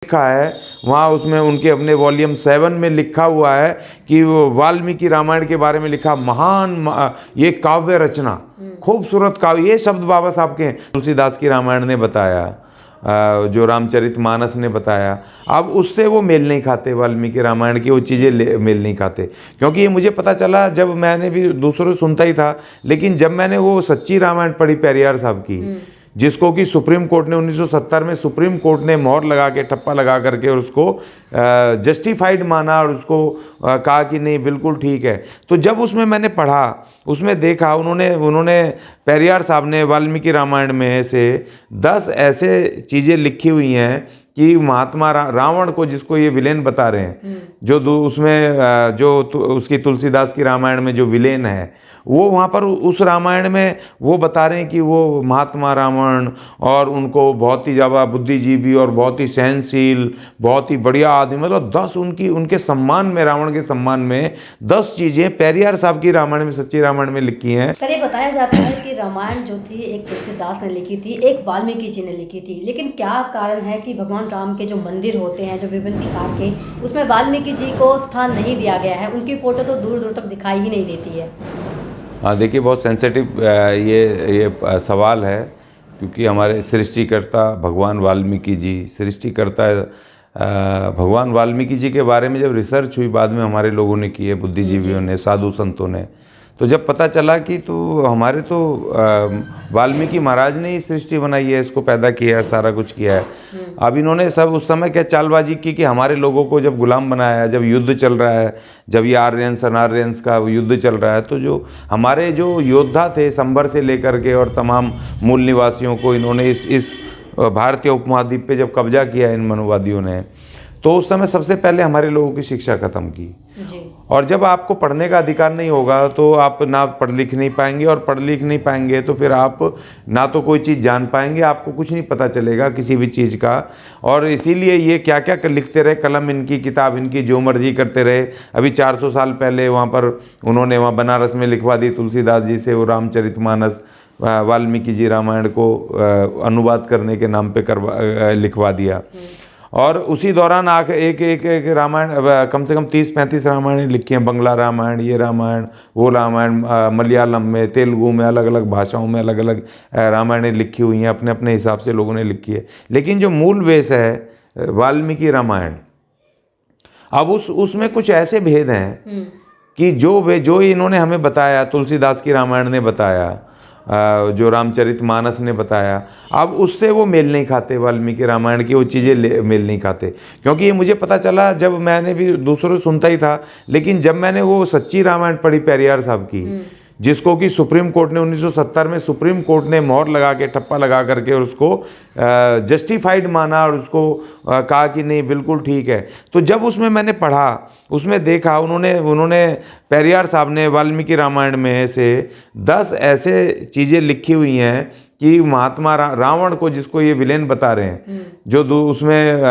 लिखा है वहाँ उसमें उनके अपने वॉल्यूम 7 में लिखा हुआ है कि वो वाल्मीकि रामायण के बारे में लिखा ये काव्य रचना, खूबसूरत काव्य, ये शब्द बाबा साहब के हैं। तुलसीदास की रामायण ने बताया, जो रामचरितमानस ने बताया, अब उससे वो मेल नहीं खाते, वाल्मीकि रामायण की वो चीज़ें मेल नहीं खाते। क्योंकि ये मुझे पता चला, जब मैंने भी दूसरों से सुनता ही था, लेकिन जब मैंने वो सच्ची रामायण पढ़ी पेरियार साहब की, जिसको कि सुप्रीम कोर्ट ने 1970 में सुप्रीम कोर्ट ने मोहर लगा के, ठप्पा लगा करके और उसको जस्टिफाइड माना और उसको कहा कि नहीं बिल्कुल ठीक है। तो जब उसमें मैंने पढ़ा, उसमें देखा, उन्होंने पेरियार साहब ने वाल्मीकि रामायण में से 10 ऐसे चीज़ें लिखी हुई हैं कि महात्मा रावण को, जिसको ये विलेन बता रहे हैं, जो उसमें उसकी तुलसीदास की रामायण में जो विलेन है, वो वहाँ पर उस रामायण में वो बता रहे हैं कि वो महात्मा रावण और उनको बहुत ही ज़्यादा बुद्धिजीवी और बहुत ही सहनशील, बहुत ही बढ़िया आदमी, मतलब 10 उनके सम्मान में, रावण के सम्मान में 10 चीज़ें पेरियार साहब की रामायण में, सच्ची रामायण में लिखी हैं। सर, ये बताया जाता है कि रामायण जो थी एक तुलसीदास ने लिखी थी, एक वाल्मीकि जी ने लिखी थी, लेकिन क्या कारण है कि भगवान राम के जो मंदिर होते हैं, जो विभिन्न प्रकार के, उसमें वाल्मीकि जी को स्थान नहीं दिया गया है? उनकी फ़ोटो तो दूर दूर तक दिखाई ही नहीं देती है। हाँ देखिए, बहुत सेंसिटिव ये सवाल है, क्योंकि हमारे सृष्टिकर्ता भगवान वाल्मीकि जी, सृष्टिकर्ता भगवान वाल्मीकि जी के बारे में जब रिसर्च हुई, बाद में हमारे लोगों ने की है, बुद्धिजीवियों ने, साधु संतों ने, तो जब पता चला कि तो हमारे तो वाल्मीकि महाराज ने ही सृष्टि बनाई है, इसको पैदा किया है, सारा कुछ किया है। अब इन्होंने सब उस समय क्या चालबाजी की कि हमारे लोगों को जब गुलाम बनाया, जब युद्ध चल रहा है, जब ये आर्यंस अनार्यंस का युद्ध चल रहा है, तो जो हमारे जो योद्धा थे संभर से लेकर के और तमाम मूल निवासियों को इन्होंने इस भारतीय उपमहाद्वीप पे जब कब्जा किया इन मनुवादियों ने, तो उस समय सबसे पहले हमारे लोगों की शिक्षा खत्म की जी। और जब आपको पढ़ने का अधिकार नहीं होगा तो आप ना पढ़ लिख नहीं पाएंगे, और पढ़ लिख नहीं पाएंगे तो फिर आप ना तो कोई चीज़ जान पाएंगे, आपको कुछ नहीं पता चलेगा किसी भी चीज़ का। और इसीलिए ये क्या क्या लिखते रहे, कलम इनकी, किताब इनकी, जो मर्जी करते रहे। अभी 400 साल पहले वहाँ पर उन्होंने वहाँ बनारस में लिखवा दी तुलसीदास जी से वो रामचरितमानस, वाल्मीकि जी रामायण को अनुवाद करने के नाम पे लिखवा दिया। और उसी दौरान एक रामायण, कम से कम 30-35 रामायण लिखी हैं, बंगला रामायण, ये रामायण, वो रामायण, मलयालम में, तेलुगु में, अलग अलग भाषाओं में अलग अलग रामायणें लिखी हुई हैं, अपने अपने हिसाब से लोगों ने लिखी है। लेकिन जो मूल बेस है वाल्मीकि रामायण, अब उसमें कुछ ऐसे भेद हैं कि जो इन्होंने हमें बताया, तुलसीदास की रामायण ने बताया, जो रामचरितमानस ने बताया, अब उससे वो मेल नहीं खाते, वाल्मीकि रामायण की वो चीज़ें मेल नहीं खाते। क्योंकि ये मुझे पता चला, जब मैंने भी दूसरों से सुनता ही था, लेकिन जब मैंने वो सच्ची रामायण पढ़ी पेरियार साहब की, जिसको कि सुप्रीम कोर्ट ने 1970 में सुप्रीम कोर्ट ने मोहर लगा के, ठप्पा लगा करके और उसको जस्टिफाइड माना और उसको कहा कि नहीं बिल्कुल ठीक है। तो जब उसमें मैंने पढ़ा, उसमें देखा, उन्होंने पेरियार साहब ने वाल्मीकि रामायण में से 10 ऐसे चीज़ें लिखी हुई हैं कि महात्मा रावण को, जिसको ये विलेन बता रहे हैं, जो उसमें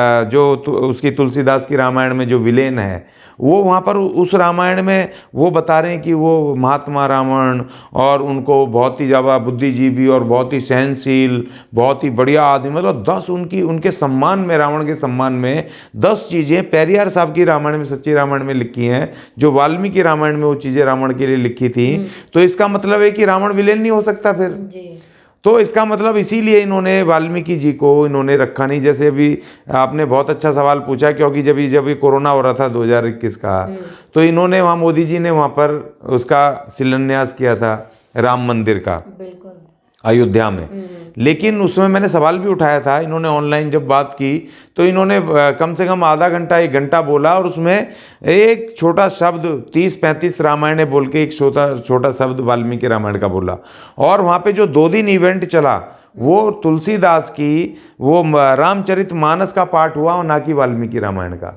उसकी तुलसीदास की रामायण में जो विलेन है, वो वहाँ पर उस रामायण में वो बता रहे हैं कि वो महात्मा रावण और उनको बहुत ही ज़्यादा बुद्धिजीवी और बहुत ही सहनशील, बहुत ही बढ़िया आदमी, मतलब 10 उनके सम्मान में, रावण के सम्मान में 10 चीज़ें पेरियार साहब की रामायण में, सच्ची रामायण में लिखी हैं, जो वाल्मीकि रामायण में वो चीज़ें रावण के लिए लिखी थी। तो इसका मतलब है कि रावण विलेन नहीं हो सकता फिर जी। तो इसका मतलब इसीलिए इन्होंने वाल्मीकि जी को इन्होंने रखा नहीं। जैसे अभी आपने बहुत अच्छा सवाल पूछा, क्योंकि जब ये कोरोना हो रहा था 2021 का, तो इन्होंने वहाँ, मोदी जी ने वहाँ पर उसका शिलान्यास किया था राम मंदिर का, बिल्कुल, अयोध्या में। लेकिन उसमें मैंने सवाल भी उठाया था, इन्होंने ऑनलाइन जब बात की तो इन्होंने कम से कम आधा घंटा 1 घंटा बोला, और उसमें एक छोटा शब्द 30-35 रामायण बोल के एक छोटा शब्द वाल्मीकि रामायण का बोला। और वहाँ पे जो 2 दिन इवेंट चला, वो तुलसीदास की वो रामचरितमानस का पाठ हुआ और ना कि वाल्मीकि रामायण का।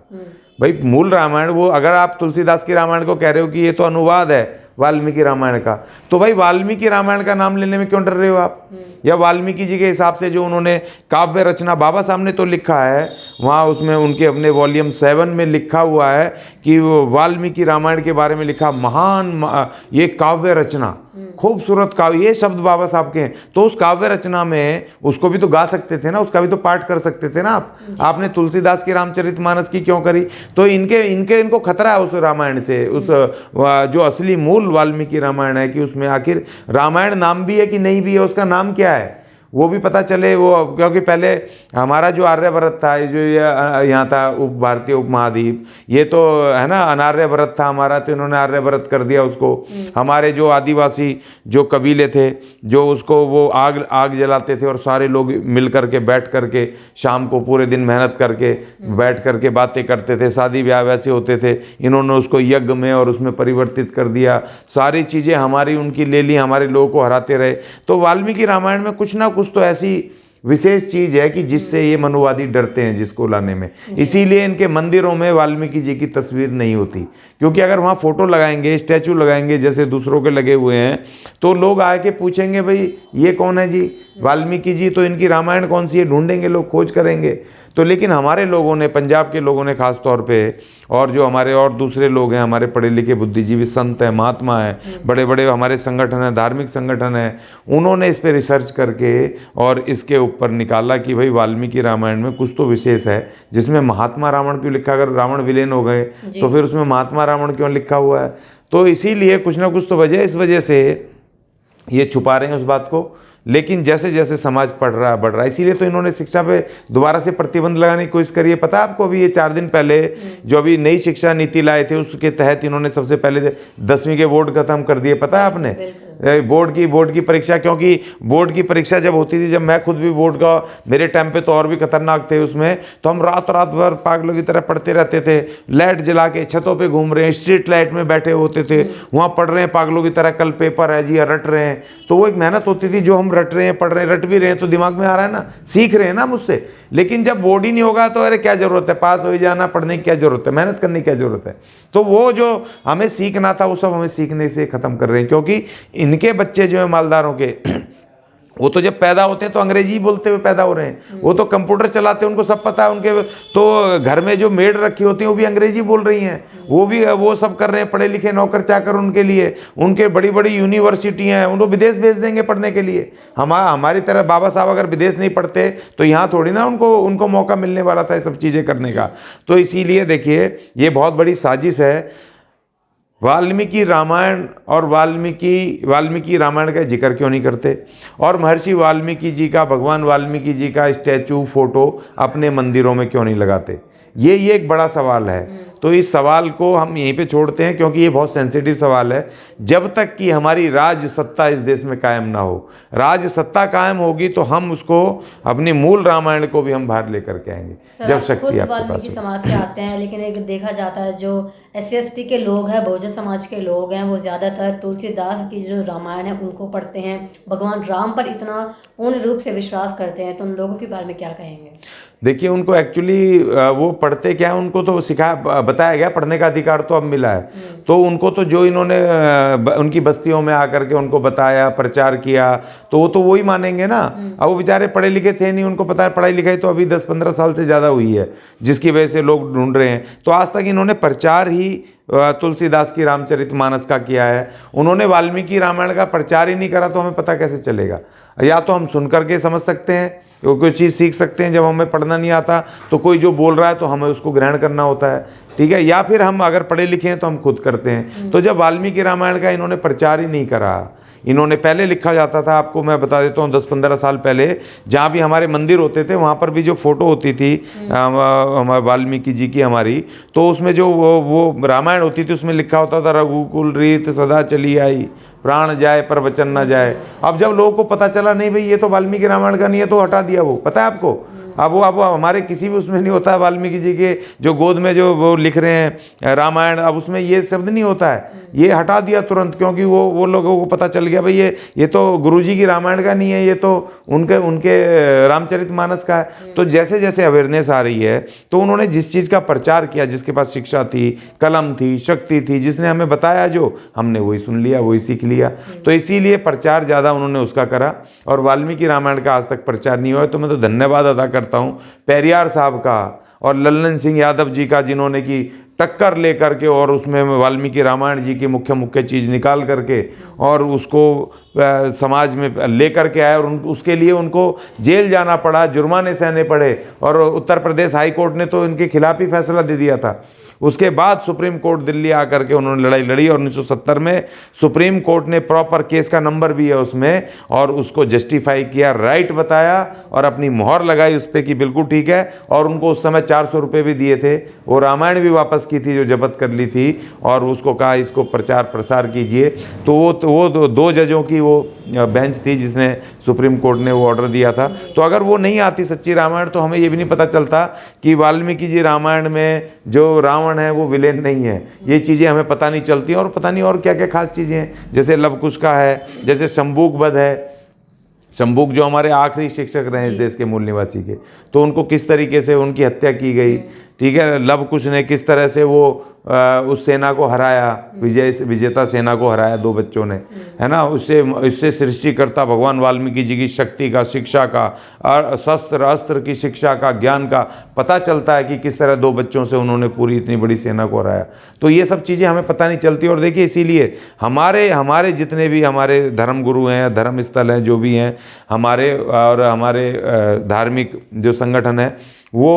भाई मूल रामायण, वो अगर आप तुलसीदास की रामायण को कह रहे हो कि ये तो अनुवाद है वाल्मीकि रामायण का, तो भाई वाल्मीकि रामायण का नाम लेने में क्यों डर रहे हो आप? या वाल्मीकि जी के हिसाब से जो उन्होंने काव्य रचना, बाबा साहब ने तो लिखा है वहाँ, उसमें उनके अपने वॉल्यूम 7 में लिखा हुआ है कि वो वाल्मीकि रामायण के बारे में लिखा ये काव्य रचना, खूबसूरत काव्य, ये शब्द बाबा साहब के हैं। तो उस काव्य रचना में उसको भी तो गा सकते थे ना, उसका भी तो पाठ कर सकते थे ना आप। आपने तुलसीदास की रामचरितमानस की क्यों करी? तो इनको खतरा है उस रामायण से, उस जो असली मूल वाल्मीकि रामायण है कि उसमें आखिर रामायण नाम भी है कि नहीं भी है, उसका नाम क्या है वो भी पता चले। वो क्योंकि पहले हमारा जो आर्यभट्ट था, जो यहाँ था उप भारतीय उपमहाद्वीप, ये तो है ना अनार्यभट्ट था हमारा, तो इन्होंने आर्यभट्ट कर दिया उसको। हमारे जो आदिवासी जो कबीले थे, जो उसको वो आग जलाते थे और सारे लोग मिल करके बैठ करके शाम को पूरे दिन मेहनत करके बैठ करके बातें करते थे, शादी ब्याह वैसे होते थे। इन्होंने उसको यज्ञ में और उसमें परिवर्तित कर दिया, सारी चीज़ें हमारी उनकी ले ली, हमारे लोगों को हराते रहे। तो वाल्मीकि रामायण में कुछ ना कुछ तो ऐसी विशेष चीज है कि जिससे ये मनुवादी डरते हैं जिसको लाने में। इसीलिए इनके मंदिरों में वाल्मीकि जी की तस्वीर नहीं होती, क्योंकि अगर वहाँ फोटो लगाएंगे, स्टैचू लगाएंगे जैसे दूसरों के लगे हुए हैं, तो लोग आके पूछेंगे भाई ये कौन है जी, वाल्मीकि जी, तो इनकी रामायण कौन सी है, ढूंढेंगे लोग, खोज करेंगे। तो लेकिन हमारे लोगों ने, पंजाब के लोगों ने खास तौर पे, और जो हमारे और दूसरे लोग हैं, हमारे पढ़े लिखे बुद्धिजीवी संत हैं, महात्मा हैं, बड़े बड़े हमारे संगठन हैं, धार्मिक संगठन हैं, उन्होंने इस पे रिसर्च करके और इसके ऊपर निकाला कि भाई वाल्मीकि रामायण में कुछ तो विशेष है, जिसमें महात्मा रावण क्यों लिखा। अगर रावण विलेन हो गए तो फिर उसमें महात्मा रावण क्यों लिखा हुआ है? तो इसीलिए कुछ ना कुछ तो वजह, इस वजह से ये छुपा रहे हैं उस बात को। लेकिन जैसे जैसे समाज बढ़ रहा है, इसीलिए तो इन्होंने शिक्षा पे दोबारा से प्रतिबंध लगाने की कोशिश करी है। पता है आपको, अभी ये 4 दिन पहले जो अभी नई शिक्षा नीति लाए थे, उसके तहत इन्होंने सबसे पहले 10वीं के बोर्ड खत्म कर दिए। पता है आपने, बोर्ड की परीक्षा, क्योंकि बोर्ड की परीक्षा जब होती थी, जब मैं खुद भी बोर्ड का, मेरे टाइम पे तो और भी खतरनाक थे उसमें, तो हम रात भर पागलों की तरह पढ़ते रहते थे, लाइट जला के छतों पे घूम रहे हैं, स्ट्रीट लाइट में बैठे होते थे, वहाँ पढ़ रहे हैं पागलों की तरह, कल पेपर है जी, रट रहे हैं। तो वो एक मेहनत होती थी, जो हम रट रहे हैं, पढ़ रहे हैं, रट भी रहे हैं तो दिमाग में आ रहा है ना, सीख रहे हैं ना मुझसे। लेकिन जब बोर्ड ही नहीं होगा तो अरे क्या जरूरत है, पास हो ही जाना, पढ़ने की क्या जरूरत है, मेहनत करने की क्या जरूरत है। तो वो जो हमें सीखना था वो सब हमें सीखने से खत्म कर रहे हैं, क्योंकि इनके बच्चे जो है मालदारों के, वो तो जब पैदा होते हैं तो अंग्रेजी बोलते हुए पैदा हो रहे हैं। वो तो कंप्यूटर चलाते हैं, उनको सब पता है। उनके तो घर में जो मेड रखी होती है वो भी अंग्रेजी बोल रही हैं, वो सब कर रहे हैं, पढ़े लिखे नौकर चाकर उनके लिए, उनके बड़ी बड़ी यूनिवर्सिटियां हैं, उनको विदेश भेज देंगे पढ़ने के लिए। हमारी तरह बाबा साहब अगर विदेश नहीं पढ़ते तो यहाँ थोड़ी ना उनको मौका मिलने वाला था ये सब चीज़ें करने का। तो इसीलिए देखिए, ये बहुत बड़ी साजिश है। वाल्मीकि रामायण और वाल्मीकि रामायण का जिक्र क्यों नहीं करते, और महर्षि वाल्मीकि जी का, भगवान वाल्मीकि जी का स्टैचू, फोटो अपने मंदिरों में क्यों नहीं लगाते? ये एक बड़ा सवाल है। तो इस सवाल को हम यहीं पे छोड़ते हैं, क्योंकि ये बहुत सेंसिटिव सवाल है। जब तक कि हमारी राज सत्ता इस देश में कायम ना हो, राज सत्ता कायम होगी तो हम उसको, अपनी मूल रामायण को भी हम बाहर लेकर के आएंगे जब शक्ति आपके पास वाल्मीकि समाज से आते हैं, लेकिन एक देखा जाता है जो SC/ST के लोग हैं, बहुजन समाज के लोग हैं, वो ज़्यादातर तुलसीदास की जो रामायण है उनको पढ़ते हैं, भगवान राम पर इतना पूर्ण रूप से विश्वास करते हैं। तो उन लोगों के बारे में क्या कहेंगे? देखिए, उनको एक्चुअली वो पढ़ते क्या है, उनको तो बताया गया, पढ़ने का अधिकार तो अब मिला है। तो उनको तो जो इन्होंने उनकी बस्तियों में आकर के उनको बताया, प्रचार किया, तो वो तो वही मानेंगे ना। अब वो बेचारे पढ़े लिखे थे नहीं, उनको पता है पढ़ाई लिखाई तो अभी 10-15 साल से ज़्यादा हुई है, जिसकी वजह से लोग ढूंढ रहे हैं। तो आज तक इन्होंने प्रचार ही तुलसीदास की रामचरितमानस का किया है। उन्होंने वाल्मीकि रामायण का प्रचार ही नहीं करा, तो हमें पता कैसे चलेगा? या तो हम सुन करके समझ सकते हैं, कोई चीज़ सीख सकते हैं, जब हमें पढ़ना नहीं आता तो कोई जो बोल रहा है तो हमें उसको ग्रहण करना होता है, ठीक है। या फिर हम अगर पढ़े लिखे हैं तो हम खुद करते हैं। तो जब वाल्मीकि रामायण का इन्होंने प्रचार ही नहीं करा, इन्होंने पहले लिखा जाता था, आपको मैं बता देता हूँ, 10-15 साल पहले जहाँ भी हमारे मंदिर होते थे वहाँ पर भी जो फोटो होती थी वाल्मीकि जी की हमारी, तो उसमें जो वो रामायण होती थी उसमें लिखा होता था, रघुकुल रीत सदा चली आई, प्राण जाए पर वचन न जाए। अब जब लोगों को पता चला नहीं भाई ये तो वाल्मीकि रामायण का नहीं है, तो हटा दिया वो। पता है आपको, अब हमारे किसी भी उसमें नहीं होता है, वाल्मीकि जी के जो गोद में जो वो लिख रहे हैं रामायण, अब उसमें ये शब्द नहीं होता है, ये हटा दिया तुरंत, क्योंकि वो लोगों को पता चल गया भाई ये तो गुरुजी की रामायण का नहीं है, ये तो उनके रामचरितमानस का है। तो जैसे जैसे अवेयरनेस आ रही है, तो उन्होंने जिस चीज़ का प्रचार किया, जिसके पास शिक्षा थी, कलम थी, शक्ति थी, जिसने हमें बताया, जो हमने वही सुन लिया, वही सीख लिया। तो इसीलिए प्रचार ज़्यादा उन्होंने उसका करा, और वाल्मीकि रामायण का आज तक प्रचार नहीं हुआ। तो मैं तो धन्यवाद अदा करता हूँ पेरियार साहब का और लल्लन सिंह यादव जी का, जिन्होंने कि टक्कर ले करके और उसमें वाल्मीकि रामायण जी की मुख्य मुख्य चीज़ निकाल करके और उसको समाज में ले करके आए और उसके लिए उनको जेल जाना पड़ा, जुर्माने सहने पड़े और उत्तर प्रदेश हाई कोर्ट ने तो इनके खिलाफ ही फैसला दे दिया था। उसके बाद सुप्रीम कोर्ट दिल्ली आकर के उन्होंने लड़ाई लड़ी और 1970 में सुप्रीम कोर्ट ने प्रॉपर केस का नंबर भी है उसमें और उसको जस्टिफाई किया, राइट बताया और अपनी मोहर लगाई उस पर कि बिल्कुल ठीक है। और उनको उस समय 400 रुपये भी दिए थे। वो रामायण भी वापस की थी जो जब्त कर ली थी और उसको कहा इसको प्रचार प्रसार कीजिए। तो वो दो जजों की वो बेंच थी जिसने सुप्रीम कोर्ट ने वो ऑर्डर दिया था। तो अगर वो नहीं आती सच्ची रामायण तो हमें ये भी नहीं पता चलता कि वाल्मीकि जी रामायण में जो रावण है वो विलेन नहीं है। ये चीज़ें हमें पता नहीं चलती और पता नहीं और क्या क्या खास चीज़ें हैं, जैसे लव कुश का है, जैसे शंबुक वध है। शंबुक जो हमारे आखिरी शिक्षक रहे इस देश के मूल निवासी के, तो उनको किस तरीके से उनकी हत्या की गई, ठीक है। लव कुश ने किस तरह से वो उस सेना को हराया, विजेता सेना को हराया 2 बच्चों ने, है ना। इससे सृष्टिकर्ता भगवान वाल्मीकि जी की शक्ति का, शिक्षा का, शस्त्र अस्त्र की शिक्षा का, ज्ञान का पता चलता है कि किस तरह 2 बच्चों से उन्होंने पूरी इतनी बड़ी सेना को हराया। तो ये सब चीज़ें हमें पता नहीं चलती। और देखिए इसीलिए हमारे जितने भी हमारे धर्म गुरु हैं, धर्म स्थल हैं, जो भी हैं हमारे और हमारे धार्मिक जो संगठन है वो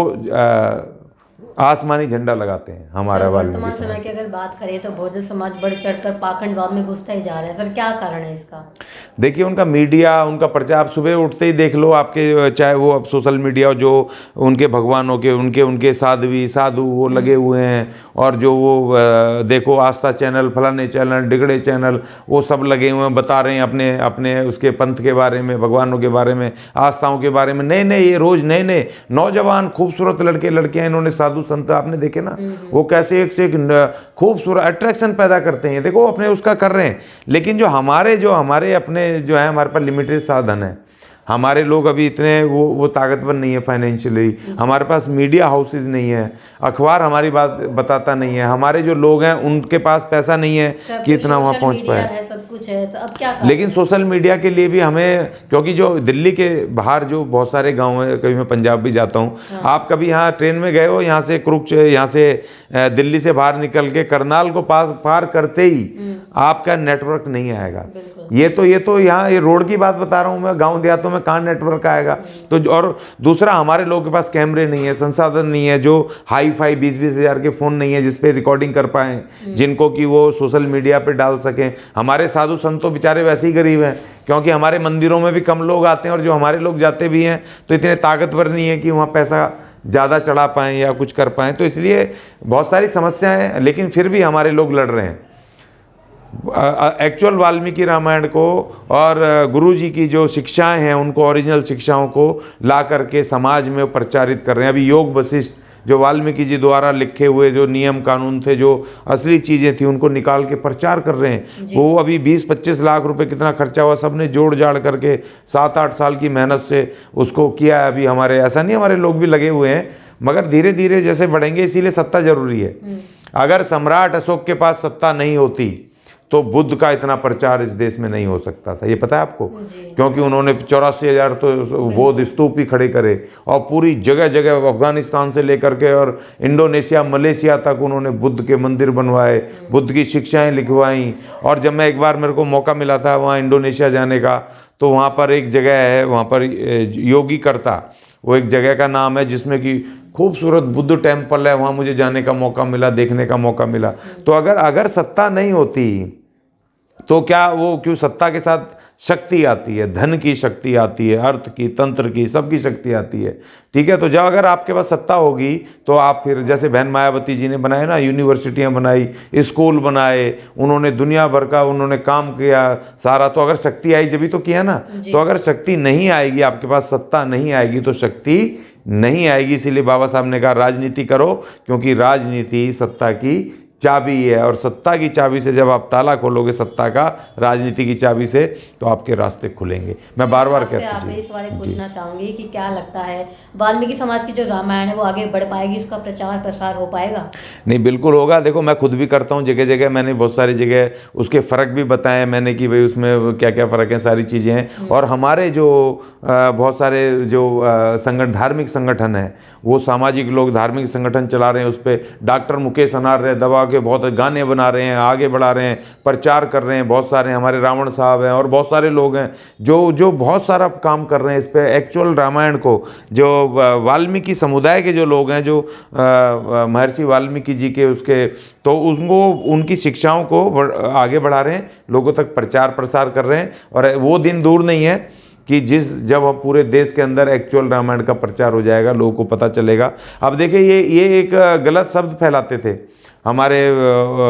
आसमानी झंडा लगाते हैं हमारा वाल्मीकि वर्तमान समय की अगर बात करें तो बहुजन समाज बढ़ चढ़कर पाखंडवाद में घुसता ही जा रहा है। सर क्या कारण है इसका? देखिए उनका मीडिया, उनका प्रचार, आप सुबह उठते ही देख लो आपके, चाहे वो अब सोशल मीडिया जो उनके भगवानों के उनके साधु वो लगे हुए हैं और जो वो देखो आस्था चैनल, फलाने चैनल, डिगड़े चैनल, वो सब लगे हुए हैं, बता रहे हैं अपने उसके पंथ के बारे में, भगवानों के बारे में, आस्थाओं के बारे में। नए ये रोज़ नए नौजवान खूबसूरत लड़के लड़कियाँ इन्होंने साधु संत आपने देखे ना, वो कैसे एक से एक खूबसूरत अट्रैक्शन पैदा करते हैं। देखो अपने उसका कर रहे हैं, लेकिन जो हमारे अपने जो है हमारे पास लिमिटेड साधन है। हमारे लोग अभी इतने वो ताकतवर नहीं है फाइनेंशियली, हमारे पास मीडिया हाउसेज नहीं है, अखबार हमारी बात बताता नहीं है, हमारे जो लोग हैं उनके पास पैसा नहीं है कि इतना वहाँ पहुँच पाए। सब कुछ है तो अब क्या लेकिन सोशल मीडिया के लिए भी हमें, क्योंकि जो दिल्ली के बाहर जो बहुत सारे गांव हैं, कभी मैं पंजाब भी जाता हूँ, आप कभी यहाँ ट्रेन में गए हो, यहाँ से यहाँ से दिल्ली से बाहर निकल के करनाल को पार करते ही आपका नेटवर्क नहीं आएगा। ये तो यहाँ ये रोड की बात बता रहा हूँ मैं, गाँव देहातों में कहाँ नेटवर्क आएगा। तो और दूसरा हमारे लोगों के पास कैमरे नहीं है, संसाधन नहीं है, जो हाई फाई 20-20 हज़ार के फ़ोन नहीं है जिसपे रिकॉर्डिंग कर पाएँ, जिनको कि वो सोशल मीडिया पे डाल सकें। हमारे साधु संत तो बेचारे वैसे ही गरीब हैं, क्योंकि हमारे मंदिरों में भी कम लोग आते हैं और जो हमारे लोग जाते भी हैं तो इतने ताकतवर नहीं है कि वहाँ पैसा ज़्यादा चढ़ा पाएँ या कुछ कर पाएँ। तो इसलिए बहुत सारी समस्याएं हैं, लेकिन फिर भी हमारे लोग लड़ रहे हैं एक्चुअल वाल्मीकि रामायण को और गुरुजी की जो शिक्षाएं हैं उनको, ओरिजिनल शिक्षाओं को ला करके समाज में प्रचारित कर रहे हैं। अभी योग वशिष्ठ जो वाल्मीकि जी द्वारा लिखे हुए जो नियम कानून थे, जो असली चीज़ें थी, उनको निकाल के प्रचार कर रहे हैं। वो अभी 20-25 लाख रुपए कितना खर्चा हुआ, सबने जोड़ जाड़ करके 7-8 साल की मेहनत से उसको किया है। अभी हमारे ऐसा नहीं, हमारे लोग भी लगे हुए हैं, मगर धीरे धीरे जैसे बढ़ेंगे। इसीलिए सत्ता जरूरी है। अगर सम्राट अशोक के पास सत्ता नहीं होती तो बुद्ध का इतना प्रचार इस देश में नहीं हो सकता था। ये पता है आपको? क्योंकि उन्होंने 84,000 तो बौद्ध स्तूप ही खड़े करे और पूरी जगह जगह अफगानिस्तान से लेकर के और इंडोनेशिया, मलेशिया तक उन्होंने बुद्ध के मंदिर बनवाए, बुद्ध की शिक्षाएं लिखवाई। और जब मैं एक बार, मेरे को मौका मिला था वहाँ इंडोनेशिया जाने का, तो वहाँ पर एक जगह है, वहाँ पर योगी करता, वो एक जगह का नाम है जिसमें कि खूबसूरत बुद्ध टेम्पल है, वहाँ मुझे जाने का मौका मिला, देखने का मौका मिला। तो अगर सत्ता नहीं होती तो क्या वो, क्यों सत्ता के साथ शक्ति आती है, धन की शक्ति आती है, अर्थ की, तंत्र की, सबकी शक्ति आती है, ठीक है। तो जब अगर आपके पास सत्ता होगी तो आप फिर, जैसे बहन मायावती जी ने बनाए ना, यूनिवर्सिटियां बनाई, स्कूल बनाए, उन्होंने दुनिया भर का उन्होंने काम किया सारा। तो अगर शक्ति आई जब ही तो किया ना। तो अगर शक्ति नहीं आएगी, आपके पास सत्ता नहीं आएगी तो शक्ति नहीं आएगी। इसीलिए बाबा साहब ने कहा राजनीति करो, क्योंकि राजनीति सत्ता की चाबी है, और सत्ता की चाबी से जब आप ताला खोलोगे सत्ता का, राजनीति की चाबी से, तो आपके रास्ते खुलेंगे। मैं बार बार आपसे कहता आप हूँ इस बारे में पूछना चाहूंगी कि क्या लगता है वाल्मीकि समाज की जो रामायण है वो आगे बढ़ पाएगी, इसका प्रचार प्रसार हो पाएगा? नहीं, बिल्कुल होगा। देखो, मैं खुद भी करता हूँ जगह जगह, मैंने बहुत सारी जगह उसके फ़र्क भी बताए मैंने कि भाई उसमें क्या क्या फ़र्क है, सारी चीज़ें हैं। और हमारे जो बहुत सारे जो धार्मिक संगठन हैं, वो सामाजिक लोग धार्मिक संगठन चला रहे हैं, उस पर डॉक्टर मुकेश अनार्य दबा के बहुत गाने बना रहे हैं, आगे बढ़ा रहे हैं, प्रचार कर रहे हैं। बहुत सारे हमारे रावण साहब हैं और बहुत सारे लोग हैं जो बहुत सारा काम कर रहे हैं इस पर। एक्चुअल रामायण को जो वाल्मीकि समुदाय के जो लोग हैं, जो महर्षि वाल्मीकि जी के उसके, तो उनको उनकी शिक्षाओं को आगे बढ़ा रहे हैं, लोगों तक प्रचार प्रसार कर रहे हैं। और वो दिन दूर नहीं है कि जब अब पूरे देश के अंदर एक्चुअल रामायण का प्रचार हो जाएगा, लोगों को पता चलेगा। अब देखिए, ये एक गलत शब्द फैलाते थे हमारे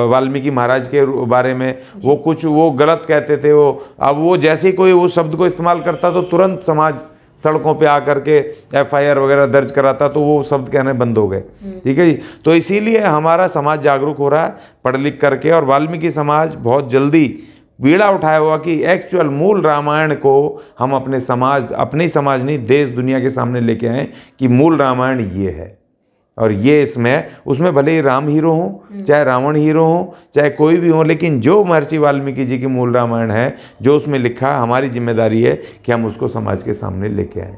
वाल्मीकि महाराज के बारे में, वो गलत कहते थे। अब वो जैसे ही कोई उस शब्द को इस्तेमाल करता तो तुरंत समाज सड़कों पे आकर के FIR वगैरह दर्ज कराता, तो वो शब्द कहने बंद हो गए। ठीक है जी। तो इसीलिए हमारा समाज जागरूक हो रहा है पढ़ लिख करके, और वाल्मीकि समाज बहुत जल्दी बीड़ा उठाया हुआ कि एक्चुअल मूल रामायण को हम अपने समाज नहीं, देश दुनिया के सामने लेके आए कि मूल रामायण ये है। और ये उसमें भले ही राम हीरो हों, चाहे रावण हीरो हों, चाहे कोई भी हो, लेकिन जो महर्षि वाल्मीकि जी की मूल रामायण है, जो उसमें लिखा है, हमारी जिम्मेदारी है कि हम उसको समाज के सामने लेके आएँ।